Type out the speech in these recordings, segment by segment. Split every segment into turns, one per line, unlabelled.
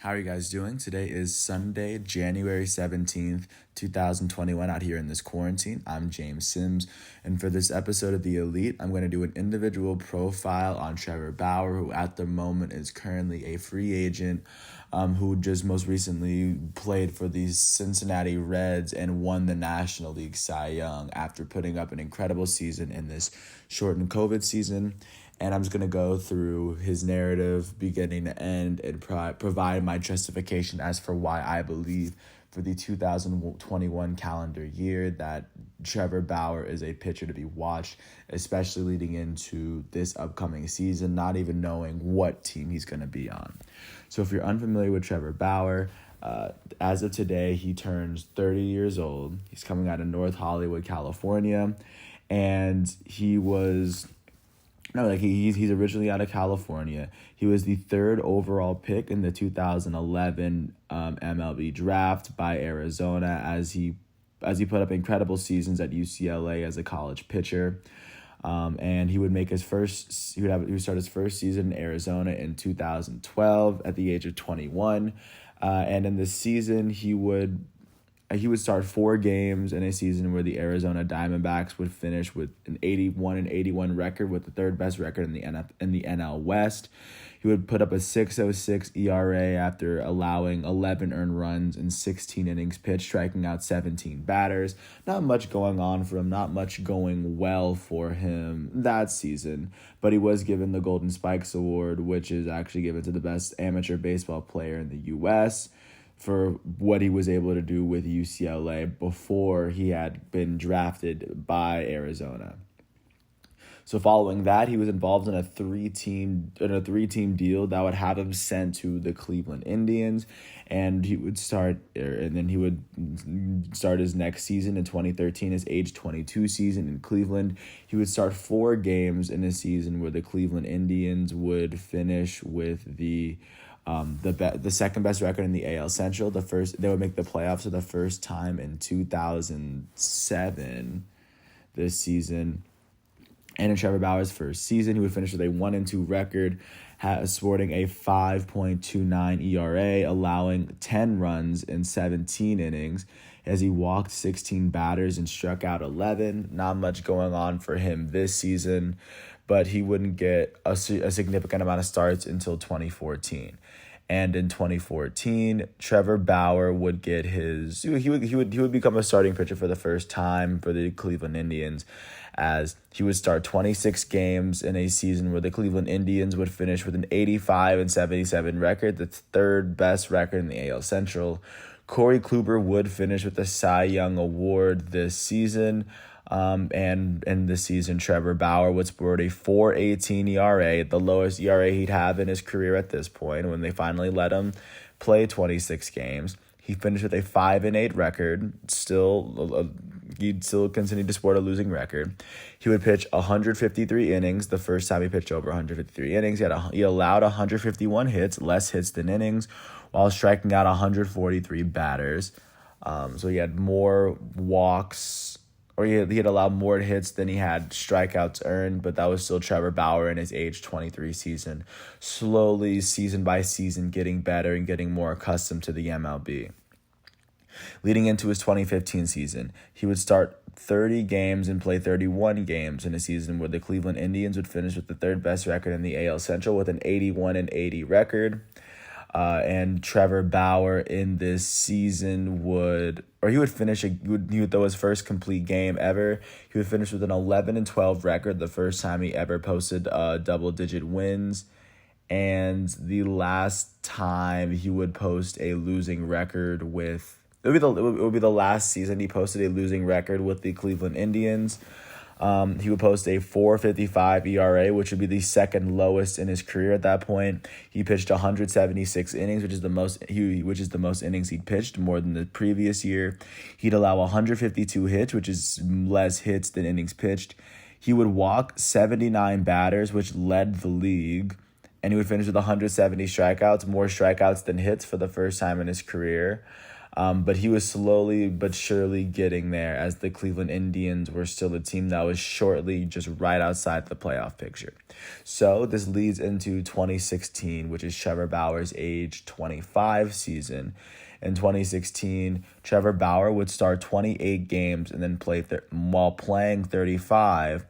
How are you guys doing? Today is Sunday, January 17th, 2021, out here in this quarantine. I'm James Sims, and for this episode of The Elite, I'm going to do an individual profile on Trevor Bauer, who at the moment is currently a free agent, who just most recently played for the Cincinnati Reds and won the National League Cy Young after putting up an incredible season in this shortened COVID season. And I'm just going to go through his narrative beginning to end and provide my justification as for why I believe for the 2021 calendar year that Trevor Bauer is a pitcher to be watched, especially leading into this upcoming season, not even knowing what team he's going to be on. So if you're unfamiliar with Trevor Bauer, as of today, he turns 30 years old. He's coming out of North Hollywood, California, and he's originally out of California. He was the third overall pick in the 2011 MLB draft by Arizona as he put up incredible seasons at UCLA as a college pitcher. And he would make he would start his first season in Arizona in 2012 at the age of 21. And in this season, he would start 4 games in a season where the Arizona Diamondbacks would finish with an 81 record, with the third best record in the NL West. He would put up a 6.06 ERA after allowing 11 earned runs in 16 innings pitched, striking out 17 batters. Not much going on for him, not much going well for him that season, but he was given the Golden Spikes Award, which is actually given to the best amateur baseball player in the U.S., for what he was able to do with UCLA before he had been drafted by Arizona. So following that, he was involved in a three-team deal that would have him sent to the Cleveland Indians, and he would start his next season in 2013, his age 22 season in Cleveland. He would start 4 games in a season where the Cleveland Indians would finish with the second best record in the AL Central. They would make the playoffs for the first time in 2007 this season. And in Trevor Bauer's first season, he would finish with a 1-2 record, sporting a 5.29 ERA, allowing 10 runs in 17 innings as he walked 16 batters and struck out 11. Not much going on for him this season, but he wouldn't get a significant amount of starts until 2014. And in 2014, Trevor Bauer would get he would become a starting pitcher for the first time for the Cleveland Indians, as he would start 26 games in a season where the Cleveland Indians would finish with an 85-77 record, the third best record in the AL Central. Corey Kluber would finish with the Cy Young Award this season. And in this season, Trevor Bauer would sport a 4.18 ERA, the lowest ERA he'd have in his career at this point when they finally let him play 26 games. He finished with a 5-8 record. He'd still continue to sport a losing record. He would pitch 153 innings. The first time he pitched over 153 innings, he allowed 151 hits, less hits than innings, while striking out 143 batters. So he had more walks, or he had allowed more hits than he had strikeouts earned, but that was still Trevor Bauer in his age 23 season, slowly, season by season, getting better and getting more accustomed to the MLB. Leading into his 2015 season, he would start 30 games and play 31 games in a season where the Cleveland Indians would finish with the third best record in the AL Central with an 81-80 record. And Trevor Bauer in this season would throw his first complete game ever. He would finish with an 11-12 record, the first time he ever posted double-digit wins. And the last time he would post a losing record it would be the last season he posted a losing record with the Cleveland Indians. He would post a 4.55 ERA, which would be the second lowest in his career at that point. He pitched 176 innings, which is the most innings he'd pitched, more than the previous year. He'd allow 152 hits, which is less hits than innings pitched. He would walk 79 batters, which led the league, and he would finish with 170 strikeouts, more strikeouts than hits for the first time in his career. But he was slowly but surely getting there, as the Cleveland Indians were still a team that was shortly just right outside the playoff picture. So this leads into 2016, which is Trevor Bauer's age 25 season. In 2016, Trevor Bauer would start 28 games and then while playing 35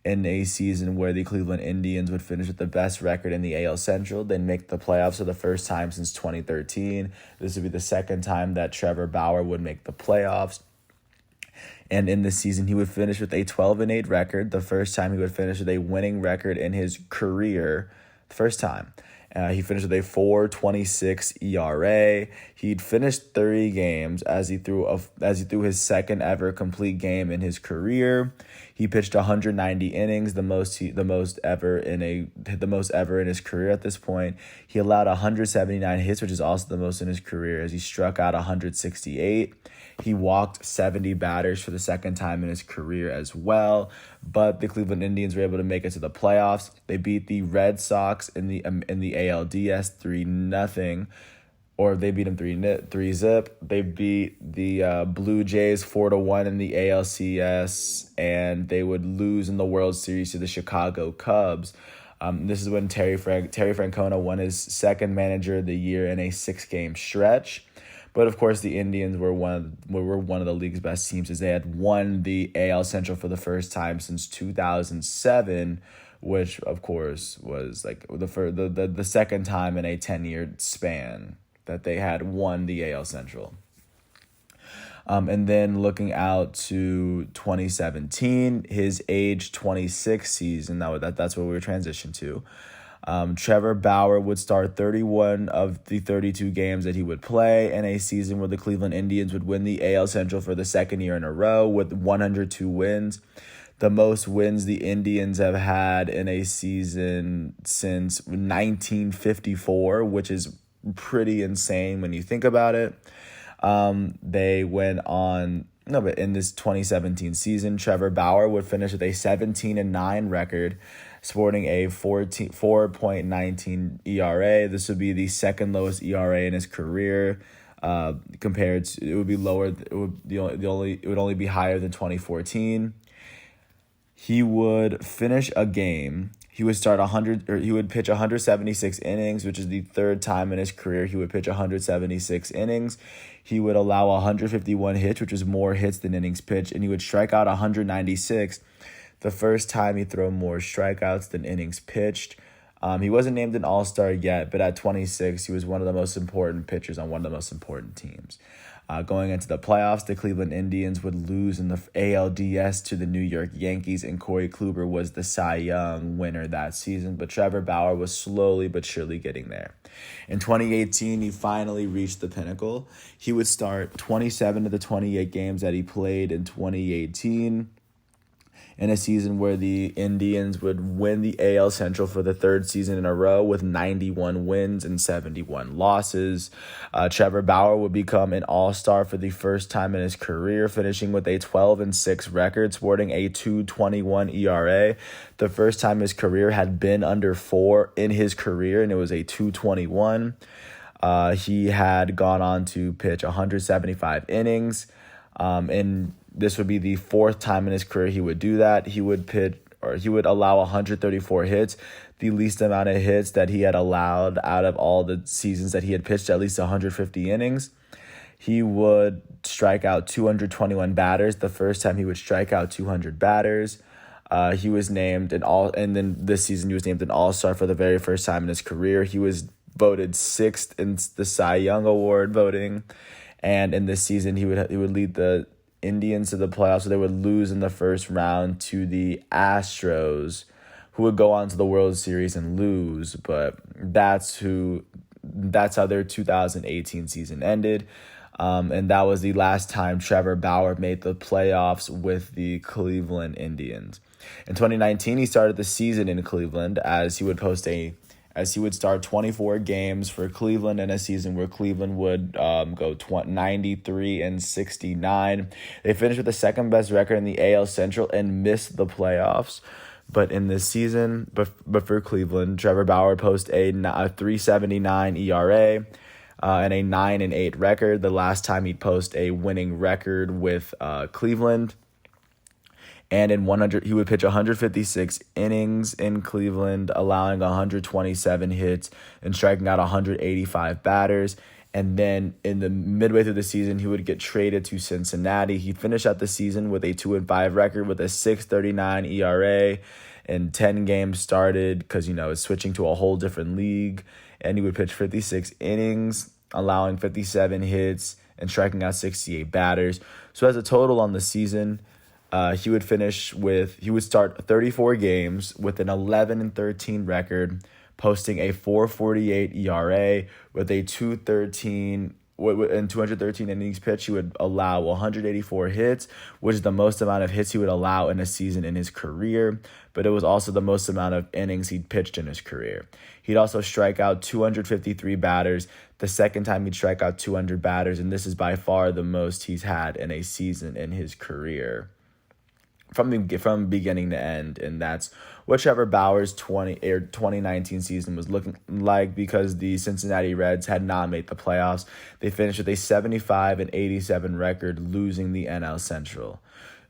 in a season where the Cleveland Indians would finish with the best record in the AL Central. They'd make the playoffs for the first time since 2013. This would be the second time that Trevor Bauer would make the playoffs. And in this season, he would finish with a 12-8 record, the first time he would finish with a winning record in his career, the first time. He finished with a 4.26 ERA. He'd finished 30 games as he threw his second ever complete game in his career. He pitched 190 innings, the most ever in his career at this point. He allowed 179 hits, which is also the most in his career, as he struck out 168. He walked 70 batters for the second time in his career as well. But the Cleveland Indians were able to make it to the playoffs. They beat the Red Sox in the ALDS 3-0, or they beat them 3-0. They beat the Blue Jays 4-1 in the ALCS, and they would lose in the World Series to the Chicago Cubs. This is when Terry Francona won his second Manager of the Year in a 6-game stretch. But of course, the Indians were one of the league's best teams, as they had won the AL Central for the first time since 2007, which of course was like the second time in a 10-year span that they had won the AL Central. And then looking out to 2017, his age 26 season, that's what we were transitioned to. Trevor Bauer would start 31 of the 32 games that he would play in a season where the Cleveland Indians would win the AL Central for the second year in a row with 102 wins. The most wins the Indians have had in a season since 1954, which is pretty insane when you think about it. They went on... No, but in this 2017 season, Trevor Bauer would finish with a 17-9 record, sporting a 4.19 ERA. This would be the second lowest ERA in his career. Compared to, it would be lower. It would only be higher than 2014. He would finish a game. He would he would pitch 176 innings, which is the third time in his career he would pitch 176 innings. He would allow 151 hits, which is more hits than innings pitched, and he would strike out 196. The first time he threw more strikeouts than innings pitched. He wasn't named an All-Star yet, but at 26, he was one of the most important pitchers on one of the most important teams. Going into the playoffs, the Cleveland Indians would lose in the ALDS to the New York Yankees, and Corey Kluber was the Cy Young winner that season, but Trevor Bauer was slowly but surely getting there. In 2018, he finally reached the pinnacle. He would start 27 of the 28 games that he played in 2018. In a season where the Indians would win the AL Central for the third season in a row with 91 wins and 71 losses. Trevor Bauer would become an All-Star for the first time in his career, finishing with a 12-6 record, sporting a 2.21 ERA. The first time his career had been under 4 in his career, and it was a 2.21. He had gone on to pitch 175 innings, and this would be the fourth time in his career he would do that. He would allow 134 hits, the least amount of hits that he had allowed out of all the seasons that he had pitched at least 150 innings. He would strike out 221 batters, the first time he would strike out 200 batters. He was named and then this season he was named an All-Star for the very first time in his career. He was voted 6th in the Cy Young Award voting, and in this season he would lead the Indians to the playoffs, so they would lose in the first round to the Astros, who would go on to the World Series and lose. But that's how their 2018 season ended. And that was the last time Trevor Bauer made the playoffs with the Cleveland Indians. In 2019, he started the season in Cleveland as he would start 24 games for Cleveland in a season where Cleveland would go 93-69. They finished with the second best record in the AL Central and missed the playoffs. But in this season, but for Cleveland, Trevor Bauer posted a 3.79 ERA. and a 9-8 record. The last time he'd post a winning record with Cleveland. And in 100, he would pitch 156 innings in Cleveland, allowing 127 hits and striking out 185 batters. And then in the midway through the season, he would get traded to Cincinnati. He finished out the season with a 2-5 record with a 6.39 ERA and 10 games started because, it's switching to a whole different league. And he would pitch 56 innings, allowing 57 hits and striking out 68 batters. So as a total on the season, he would start 34 games with an 11-13 record, posting a 4.48 ERA with a 213 in 213 innings pitched. He would allow 184 hits, which is the most amount of hits he would allow in a season in his career, but it was also the most amount of innings he'd pitched in his career. He'd also strike out 253 batters, the second time he'd strike out 200 batters, and this is by far the most he's had in a season in his career, from beginning to end. And that's what Trevor Bauer's 2019 season was looking like, because the Cincinnati Reds had not made the playoffs. They finished with a 75-87 record, losing the NL Central.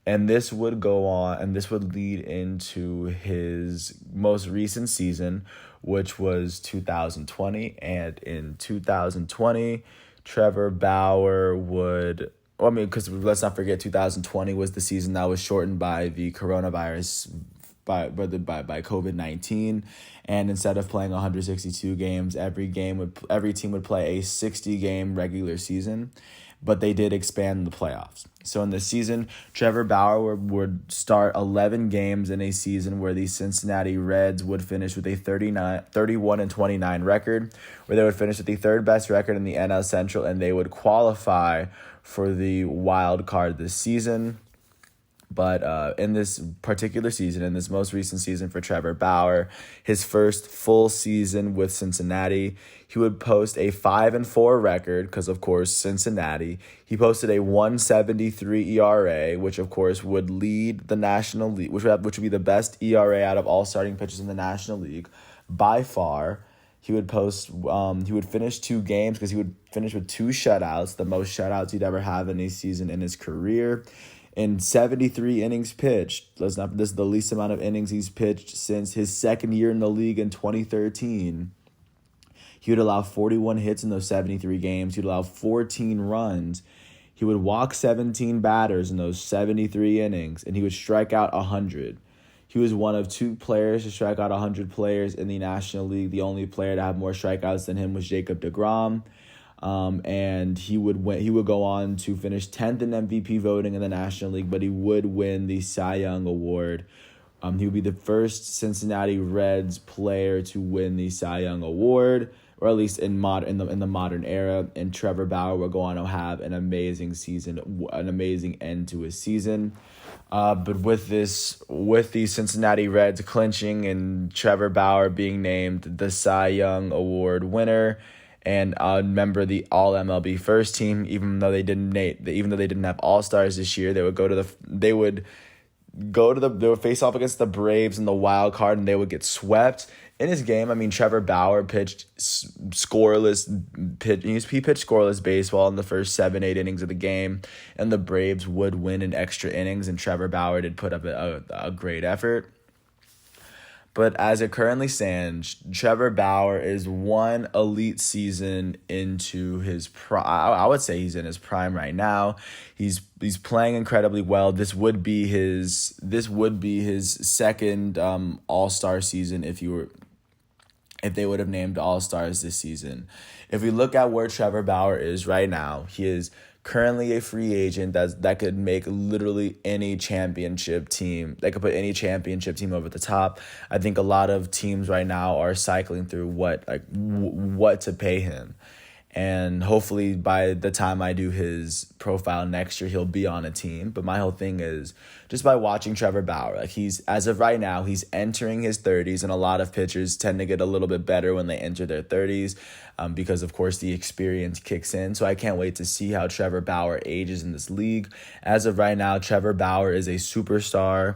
And this would go on, and this would lead into his most recent season, which was 2020. And in 2020, Trevor Bauer would... because let's not forget, 2020 was the season that was shortened by the coronavirus, by COVID-19, and instead of playing 162 games, every team would play a 60-game regular season, but they did expand the playoffs. So in this season, Trevor Bauer would start 11 games in a season where the Cincinnati Reds would finish with a 31-29 record, where they would finish with the third best record in the NL Central, and they would qualify for the wild card this season. But in this particular season, in this most recent season for Trevor Bauer, his first full season with Cincinnati, he would post a 5-4 record because, of course, Cincinnati. He posted a 1.73 ERA, which, of course, would lead the National League, which would be the best ERA out of all starting pitchers in the National League by far. He would finish 2 games because he would finish with 2 shutouts, the most shutouts he'd ever have in a season in his career. In 73 innings pitched, this is the least amount of innings he's pitched since his second year in the league in 2013. He would allow 41 hits in those 73 games. He would allow 14 runs. He would walk 17 batters in those 73 innings, and he would strike out 100. He was one of 2 players to strike out 100 players in the National League. The only player to have more strikeouts than him was Jacob deGrom. And he would go on to finish 10th in MVP voting in the National League, but he would win the Cy Young Award. He would be the first Cincinnati Reds player to win the Cy Young Award, or at least in the modern era. And Trevor Bauer will go on to have an amazing season, an amazing end to his season. But with the Cincinnati Reds clinching and Trevor Bauer being named the Cy Young Award winner and a member of the All MLB first team, even though they didn't have All-Stars this year, they would face off against the Braves in the wild card, and they would get swept. In his game, Trevor Bauer pitched scoreless baseball in the first 7-8 innings of the game, and the Braves would win in extra innings, and Trevor Bauer did put up a great effort. But as it currently stands, Trevor Bauer is one elite season into his prime. I would say he's in his prime right now. He's playing incredibly well. This would be his second All-Star season if they would have named All-Stars this season. If we look at where Trevor Bauer is right now, he is currently a free agent that could make literally any championship team. They could put any championship team over the top. I think a lot of teams right now are cycling through what to pay him. And hopefully by the time I do his profile next year, he'll be on a team. But my whole thing is just by watching Trevor Bauer, as of right now, he's entering his 30s, and a lot of pitchers tend to get a little bit better when they enter their 30s because, of course, the experience kicks in. So I can't wait to see how Trevor Bauer ages in this league. As of right now, Trevor Bauer is a superstar.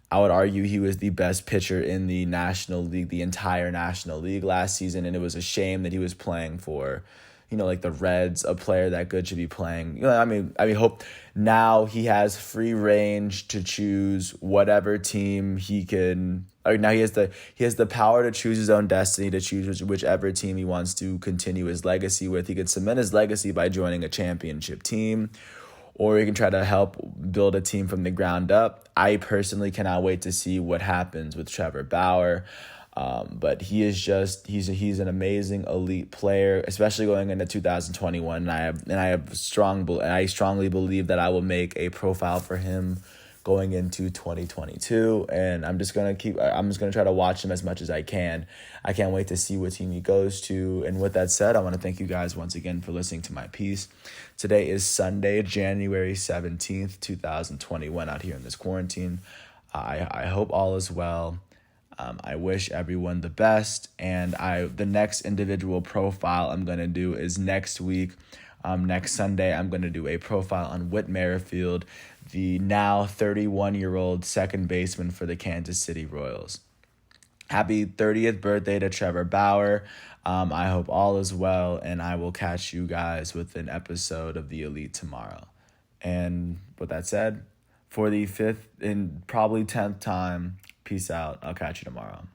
I would argue he was the best pitcher in the National League, the entire National League last season, and it was a shame that he was playing for like the Reds, a player that good should be playing. Hope now he has free range to choose whatever team he can. Or now he has the power to choose his own destiny, to choose whichever team he wants to continue his legacy with. He could cement his legacy by joining a championship team, or he can try to help build a team from the ground up. I personally cannot wait to see what happens with Trevor Bauer. But he's an amazing elite player, especially going into 2021. And I strongly believe that I will make a profile for him going into 2022. And I'm just gonna try to watch him as much as I can. I can't wait to see what team he goes to. And with that said, I want to thank you guys once again for listening to my piece. Today is Sunday, January 17th, 2021, out here in this quarantine. I hope all is well. I wish everyone the best, and the next individual profile I'm going to do is next week. Next Sunday, I'm going to do a profile on Whit Merrifield, the now 31-year-old second baseman for the Kansas City Royals. Happy 30th birthday to Trevor Bauer. I hope all is well, and I will catch you guys with an episode of The Elite tomorrow. And with that said, for the 5th and probably 10th time, peace out. I'll catch you tomorrow.